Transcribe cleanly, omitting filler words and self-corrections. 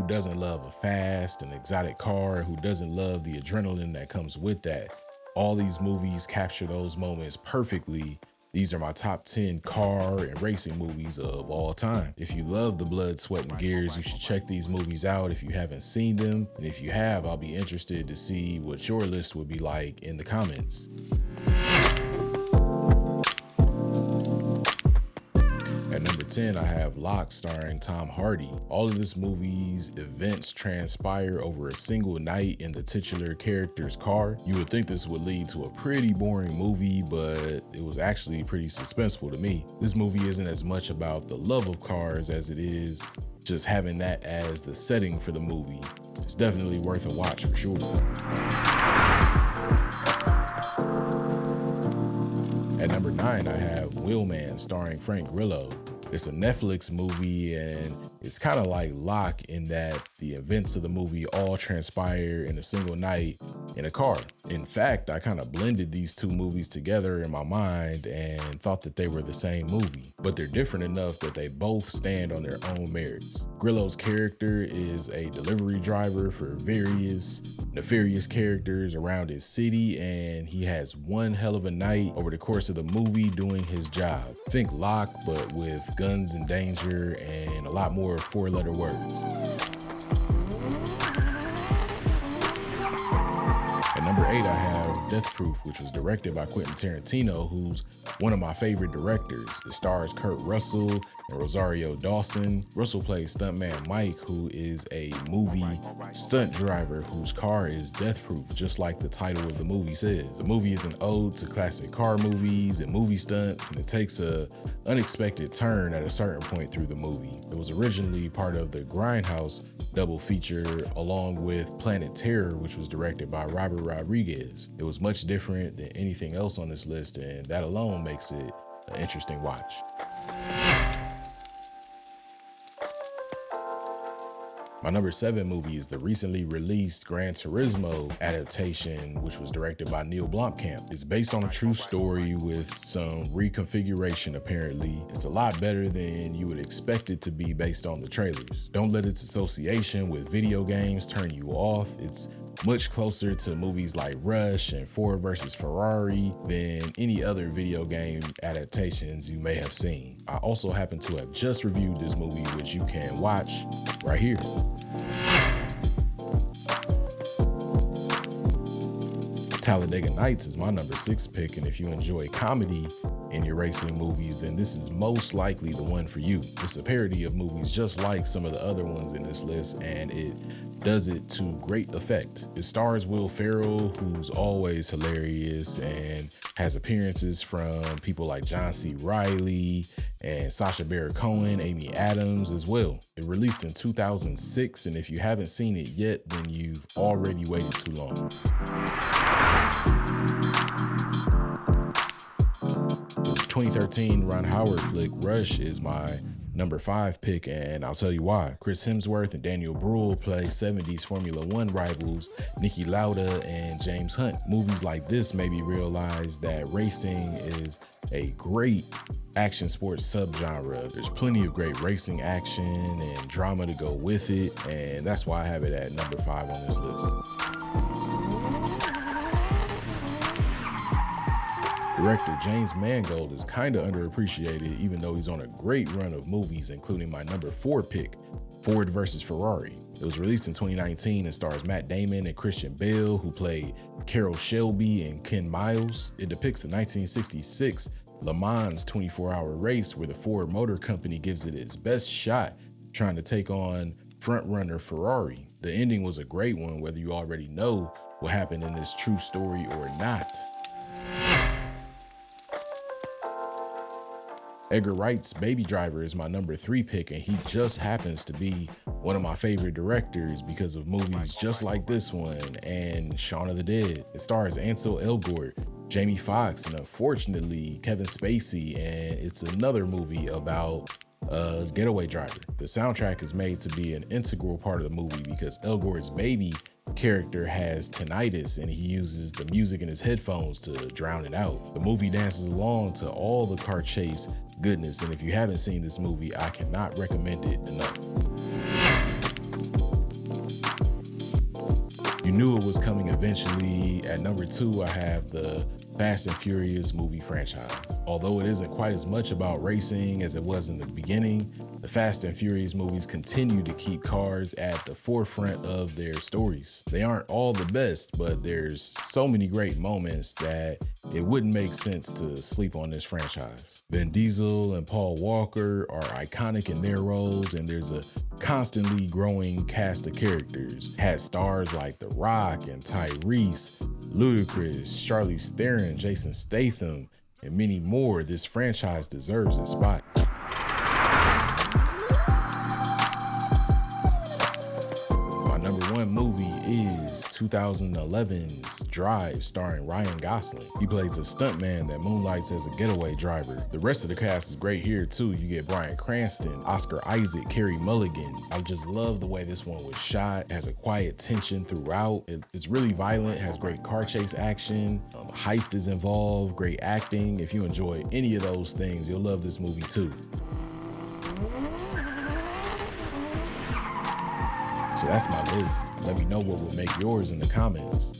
who doesn't love a fast and exotic car? Who doesn't love the adrenaline that comes with that? All these movies capture those moments perfectly. These are my top 10 car and racing movies of all time. If you love the blood, sweat, and gears, you should check these movies out if you haven't seen them. And if you have, I'll be interested to see what your list would be like in the comments. At number 10, I have Locke starring Tom Hardy. All of this movie's events transpire over a single night in the titular character's car. You would think this would lead to a pretty boring movie, but it was actually pretty suspenseful to me. This movie isn't as much about the love of cars as it is just having that as the setting for the movie. It's definitely worth a watch for sure. At number 9, I have Wheelman starring Frank Grillo. It's a Netflix movie and it's kind of like Locke in that the events of the movie all transpire in a single night in a car. In fact, I kind of blended these two movies together in my mind and thought that they were the same movie, but they're different enough that they both stand on their own merits. Grillo's character is a delivery driver for various nefarious characters around his city, and he has one hell of a night over the course of the movie doing his job. Think Locke, but with guns and danger and a lot more four-letter words. At number 8, I have Deathproof, which was directed by Quentin Tarantino, who's one of my favorite directors. It stars Kurt Russell and Rosario Dawson. Russell plays stuntman Mike, who is a movie stunt driver whose car is death-proof, just like the title of the movie says. The movie is an ode to classic car movies and movie stunts, and it takes a unexpected turn at a certain point through the movie. It was originally part of the Grindhouse double feature along with Planet Terror, which was directed by Robert Rodriguez. It was much different than anything else on this list, and that alone makes it an interesting watch. My number 7 movie is the recently released Gran Turismo adaptation, which was directed by Neil Blomkamp. It's based on a true story with some reconfiguration apparently. It's a lot better than you would expect it to be based on the trailers. Don't let its association with video games turn you off. It's much closer to movies like Rush and Ford versus Ferrari than any other video game adaptations you may have seen. I also happen to have just reviewed this movie, which you can watch right here. Talladega Nights is my number 6 pick, and if you enjoy comedy in your racing movies, then this is most likely the one for you. It's a parody of movies just like some of the other ones in this list, and it does it to great effect. It stars Will Ferrell, who's always hilarious and has appearances from people like John C. Reilly and Sacha Baron Cohen, Amy Adams as well. It released in 2006, and if you haven't seen it yet, then you've already waited too long. The 2013 Ron Howard flick Rush is my number 5 pick, and I'll tell you why. Chris Hemsworth and Daniel Bruhl play 70s Formula One rivals Niki Lauda and James Hunt. Movies like this made me realize that racing is a great action sports subgenre. There's plenty of great racing action and drama to go with it, and that's why I have it at number 5 on this list. Director James Mangold is kind of underappreciated, even though he's on a great run of movies, including my number 4 pick, Ford versus Ferrari. It was released in 2019 and stars Matt Damon and Christian Bale, who played Carroll Shelby and Ken Miles. It depicts the 1966 Le Mans 24-hour race where the Ford Motor Company gives it its best shot trying to take on frontrunner Ferrari. The ending was a great one, whether you already know what happened in this true story or not. Edgar Wright's Baby Driver is my number 3 pick, and he just happens to be one of my favorite directors because of movies just like this one and Shaun of the Dead. It stars Ansel Elgort, Jamie Foxx, and unfortunately Kevin Spacey, and it's another movie about a getaway driver. The soundtrack is made to be an integral part of the movie because Elgort's baby character has tinnitus and he uses the music in his headphones to drown it out. The movie dances along to all the car chase goodness, and if you haven't seen this movie, I cannot recommend it enough. knew it was coming eventually. At number 2, I have the Fast and Furious movie franchise. Although it isn't quite as much about racing as it was in the beginning, the Fast and Furious movies continue to keep cars at the forefront of their stories. They aren't all the best, but there's so many great moments that it wouldn't make sense to sleep on this franchise. Vin Diesel and Paul Walker are iconic in their roles, and there's a constantly growing cast of characters. Had stars like The Rock and Tyrese, Ludacris, Charlize Theron, Jason Statham, and many more. This franchise deserves its spot. My number 1 movie is 2011's Drive, starring Ryan Gosling. He plays a stuntman that moonlights as a getaway driver. The rest of the cast is great here too. You get Bryan Cranston, Oscar Isaac, Carey Mulligan. I just love the way this one was shot. It has a quiet tension throughout. It's really violent, has great car chase action. Heist is involved, great acting. If you enjoy any of those things, you'll love this movie too. So that's my list. Let me know what would make yours in the comments.